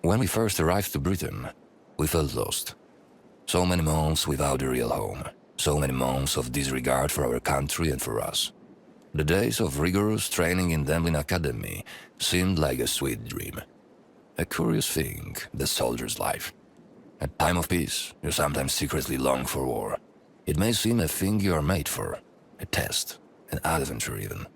When we first arrived to Britain, we felt lost. So many months without a real home. So many months of disregard for our country and for us. The days of rigorous training in Demlin Academy seemed like a sweet dream. A curious thing, the soldier's life. At time of peace, you sometimes secretly long for war. It may seem a thing you are made for, a test, an adventure even.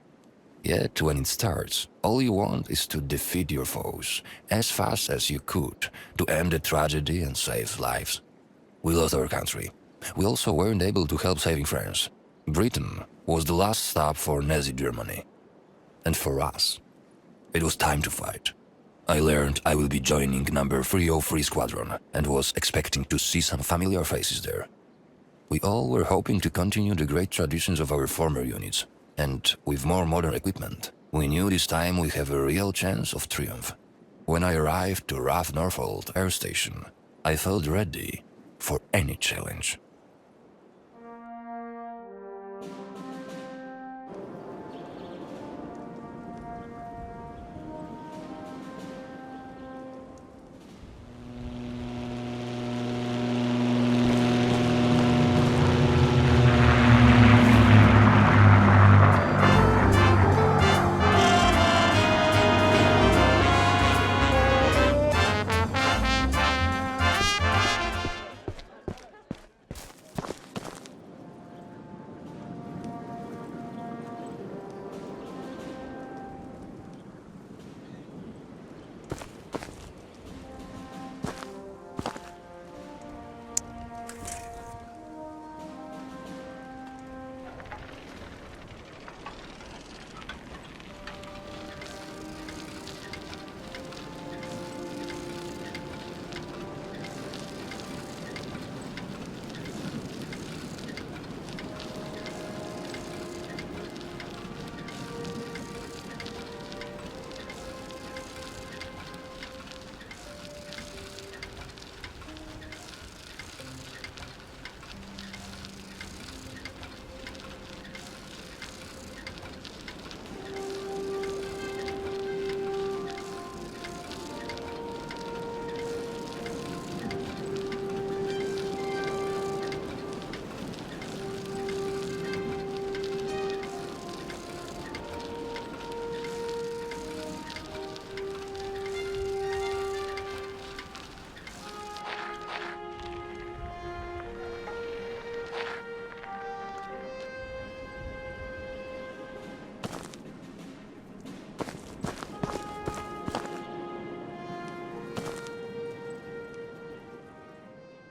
Yet when it starts, all you want is to defeat your foes as fast as you could, to end the tragedy and save lives. We lost our country. We also weren't able to help saving France. Britain was the last stop for Nazi Germany. And for us, it was time to fight. I learned I will be joining number 303 Squadron and was expecting to see some familiar faces there. We all were hoping to continue the great traditions of our former units, and with more modern equipment, we knew this time we have a real chance of triumph. When I arrived to RAF Norfolk Air Station, I felt ready for any challenge.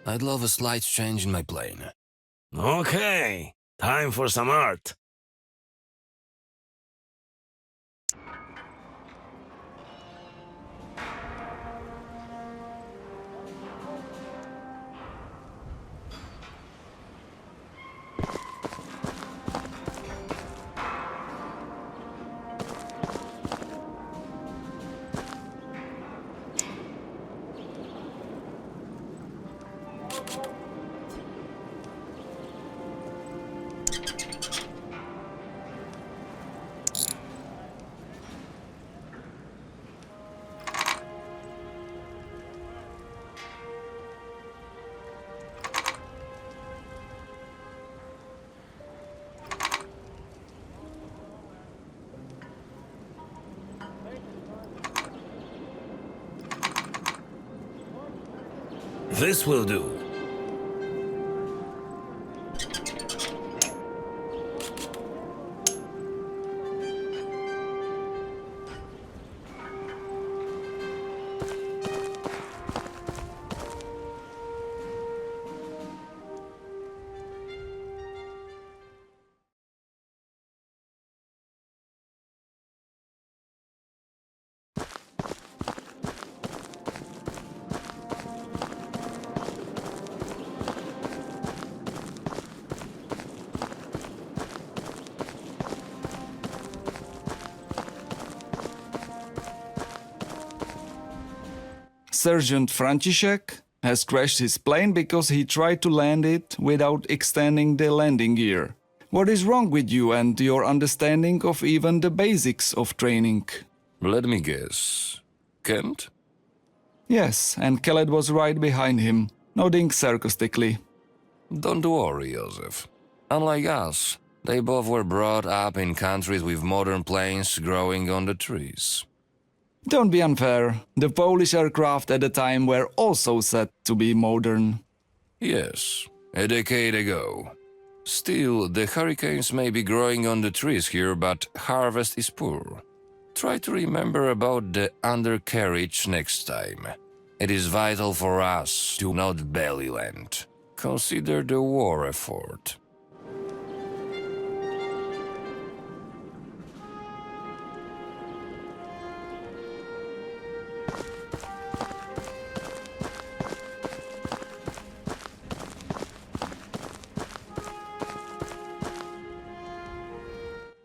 I'd love a slight change in my plane. Okay, time for some art. This will do. Sergeant Franciszek has crashed his plane because he tried to land it without extending the landing gear. What is wrong with you and your understanding of even the basics of training? Let me guess. Kent? Yes, and Khaled was right behind him, nodding sarcastically. Don't worry, Joseph. Unlike us, they both were brought up in countries with modern planes growing on the trees. Don't be unfair. The Polish aircraft at the time were also said to be modern. Yes, a decade ago. Still, the hurricanes may be growing on the trees here, but harvest is poor. Try to remember about the undercarriage next time. It is vital for us to not belly land. Consider the war effort.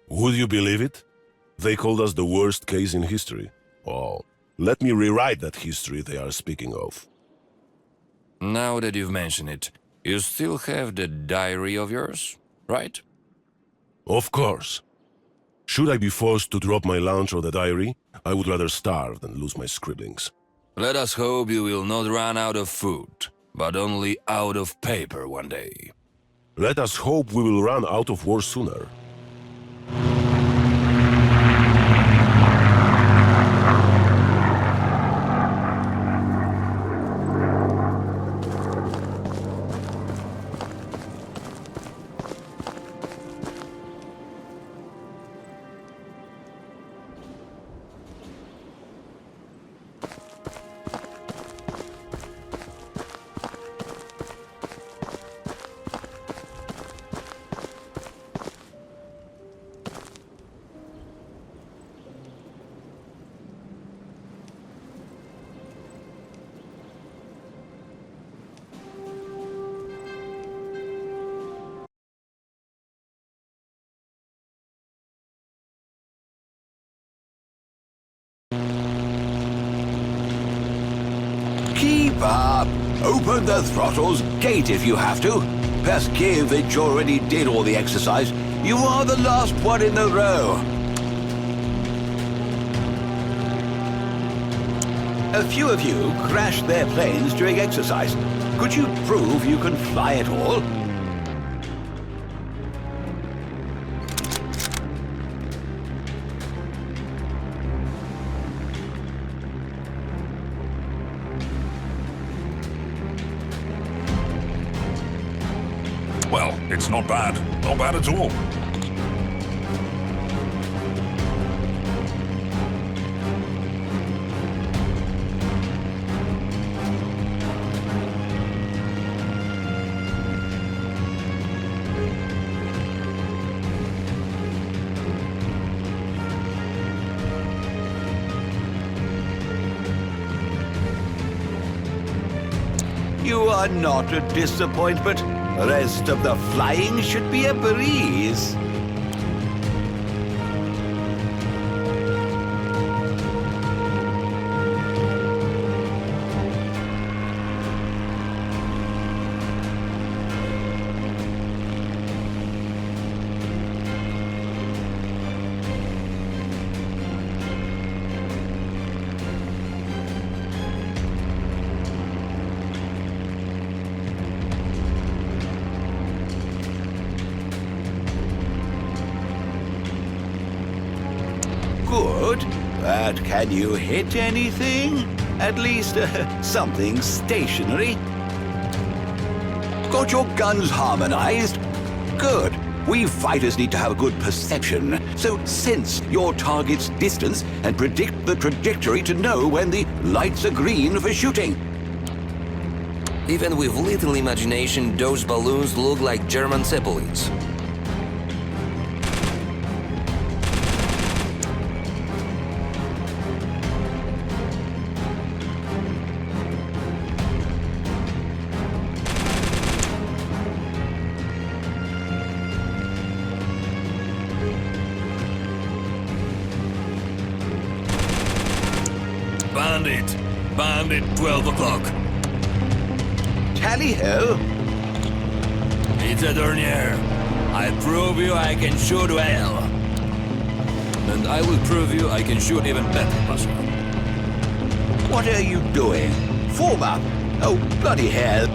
Would you believe it? They called us the worst case in history. Oh, let me rewrite that history they are speaking of. Now that you've mentioned it, you still have the diary of yours, right? Of course. Should I be forced to drop my lunch or the diary, I would rather starve than lose my scribblings. Let us hope you will not run out of food, but only out of paper one day. Let us hope we will run out of war sooner. Keep up! Open the throttles, gate if you have to. Paskevich already did all the exercise. You are the last one in the row. A few of you crashed their planes during exercise. Could you prove you can fly at all? Well, it's not bad. Not bad at all. You are not a disappointment. The rest of the flying should be a breeze. Good, but can you hit anything? At least something stationary? Got your guns harmonized? Good. We fighters need to have a good perception, so sense your target's distance and predict the trajectory to know when the lights are green for shooting. Even with little imagination, those balloons look like German Zeppelins. Bandit, 12 o'clock. Tally-ho! It's a Dornier. I prove you I can shoot well. And I will prove you I can shoot even better, Pascal. What are you doing? Form up! Oh, bloody hell!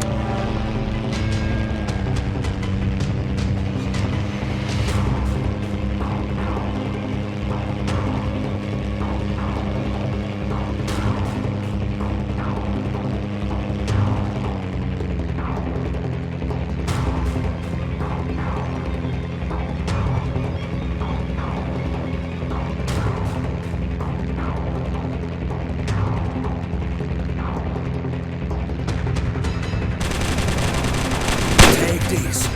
Take these.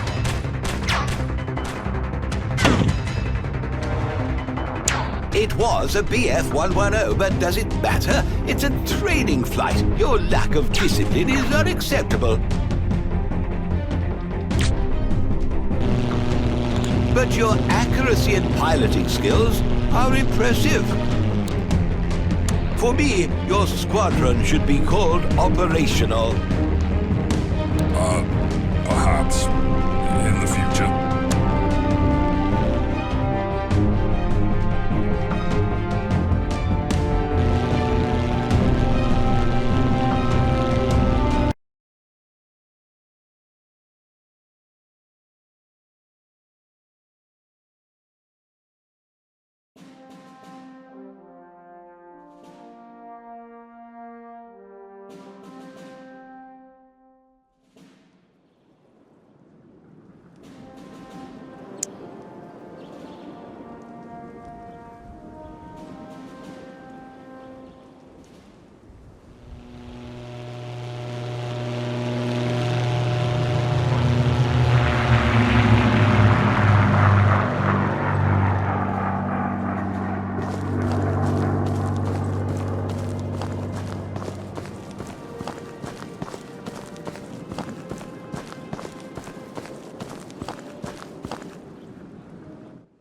It was a BF-110, but does it matter? It's a training flight. Your lack of discipline is unacceptable. But your accuracy and piloting skills are impressive. For me, your squadron should be called operational. Perhaps in the future.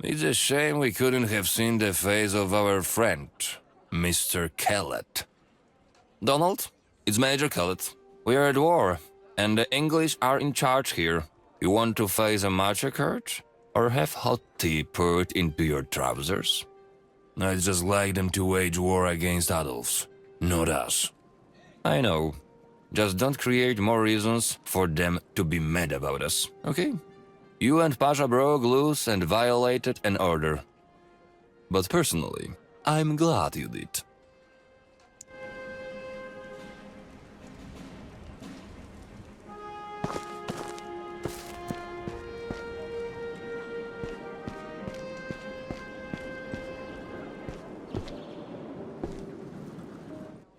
It's a shame we couldn't have seen the face of our friend, Mr. Kellett. Donald, it's Major Kellett. We are at war, and the English are in charge here. You want to face a massacre? Or have hot tea poured into your trousers? I'd just like them to wage war against Adolfs, not us. I know. Just don't create more reasons for them to be mad about us, okay? You and Pasha broke loose and violated an order. But personally, I'm glad you did.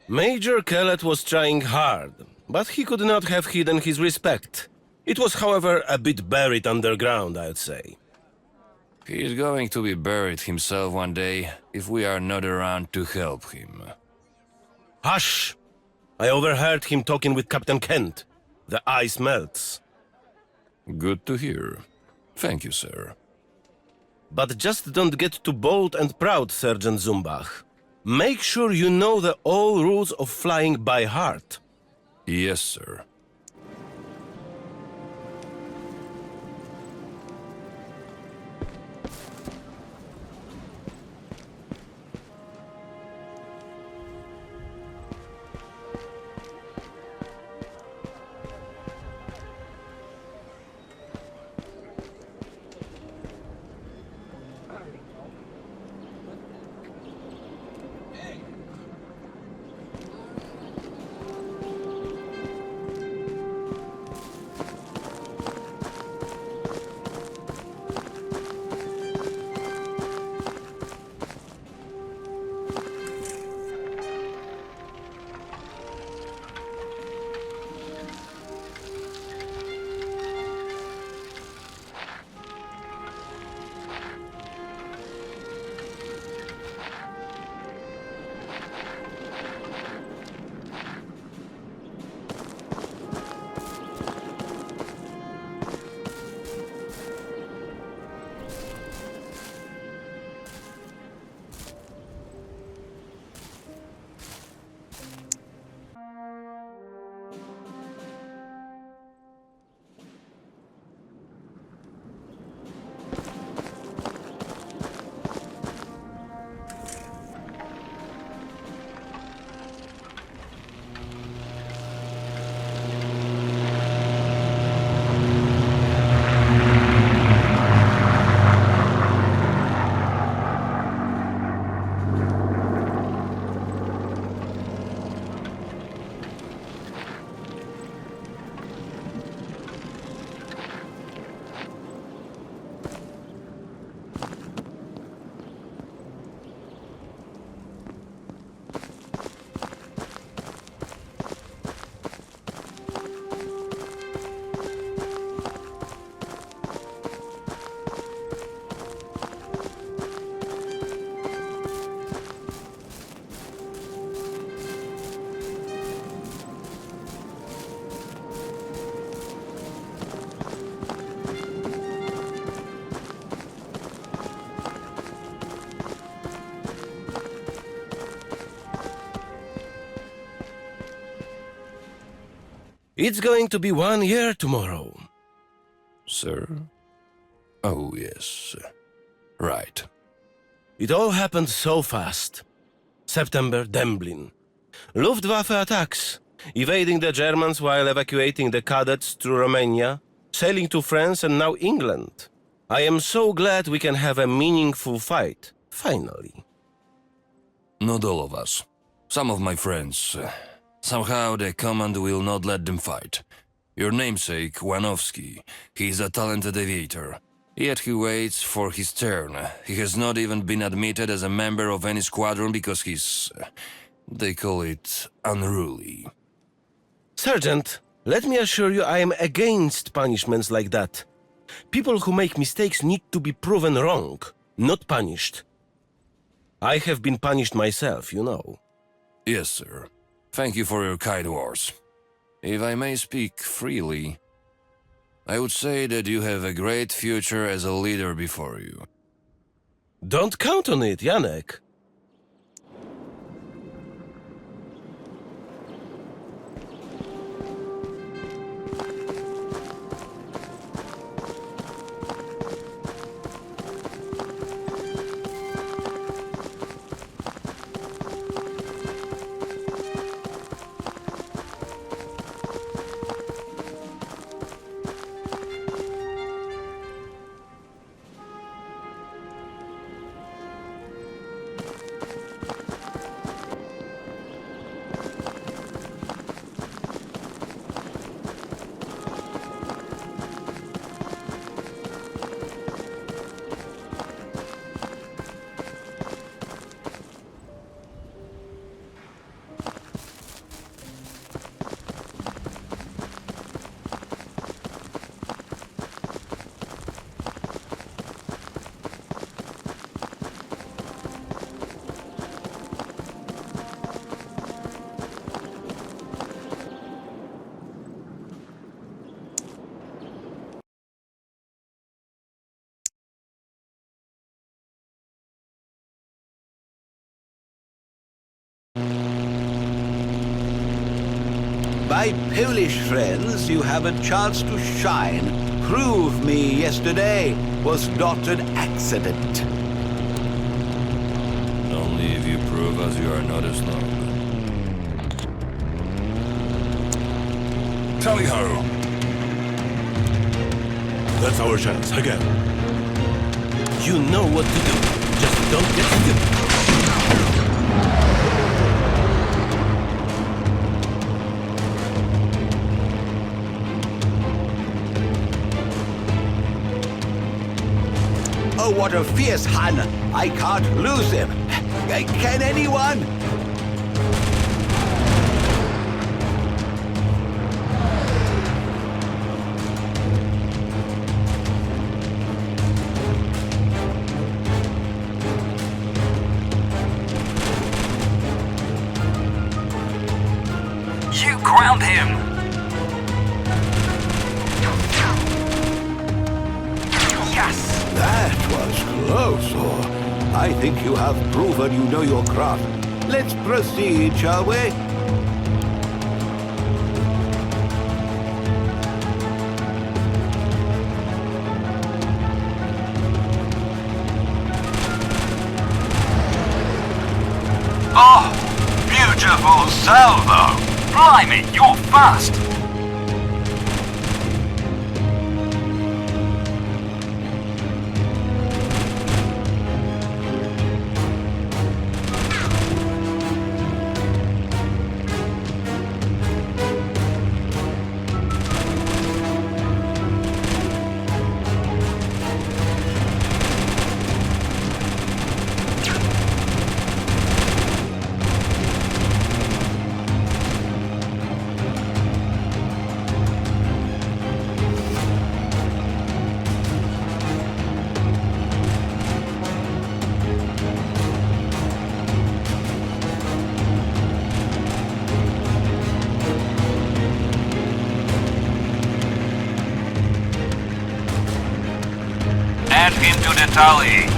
Major Kellett was trying hard, but he could not have hidden his respect. It was, however, a bit buried underground, I'd say. He's going to be buried himself one day if we are not around to help him. Hush! I overheard him talking with Captain Kent. The ice melts. Good to hear. Thank you, sir. But just don't get too bold and proud, Sergeant Zumbach. Make sure you know the all rules of flying by heart. Yes, sir. It's going to be 1 year tomorrow. Sir? Oh, yes. Right. It all happened so fast. September, Demblin. Luftwaffe attacks, evading the Germans while evacuating the cadets through Romania, sailing to France and now England. I am so glad we can have a meaningful fight, finally. Not all of us. Some of my friends. Somehow the command will not let them fight. Your namesake, Wanowski, he is a talented aviator. Yet he waits for his turn. He has not even been admitted as a member of any squadron because he's... they call it unruly. Sergeant, let me assure you I am against punishments like that. People who make mistakes need to be proven wrong, not punished. I have been punished myself, you know. Yes, sir. Thank you for your kind words. If I may speak freely, I would say that you have a great future as a leader before you. Don't count on it, Janek. My Polish friends, you have a chance to shine. Prove me yesterday was not an accident. Only if you prove us you are not a snob. Tally ho! That's our chance, again. You know what to do. Just don't get stupid. Oh, what a fierce Hun! I can't lose him. Can anyone? You ground him! Yes! That was close, or I think you have proven you know your craft. Let's proceed, shall we? Oh, beautiful salvo! Blimey, you're fast! Add him to the tally.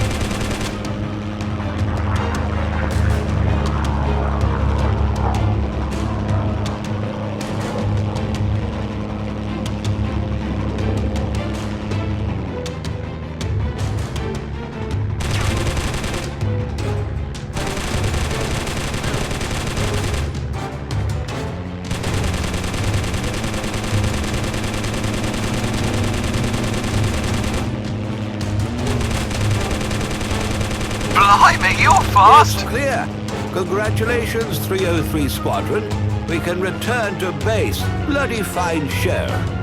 you're fast. It's clear. Congratulations, 303 Squadron. We can return to base. Bloody fine show.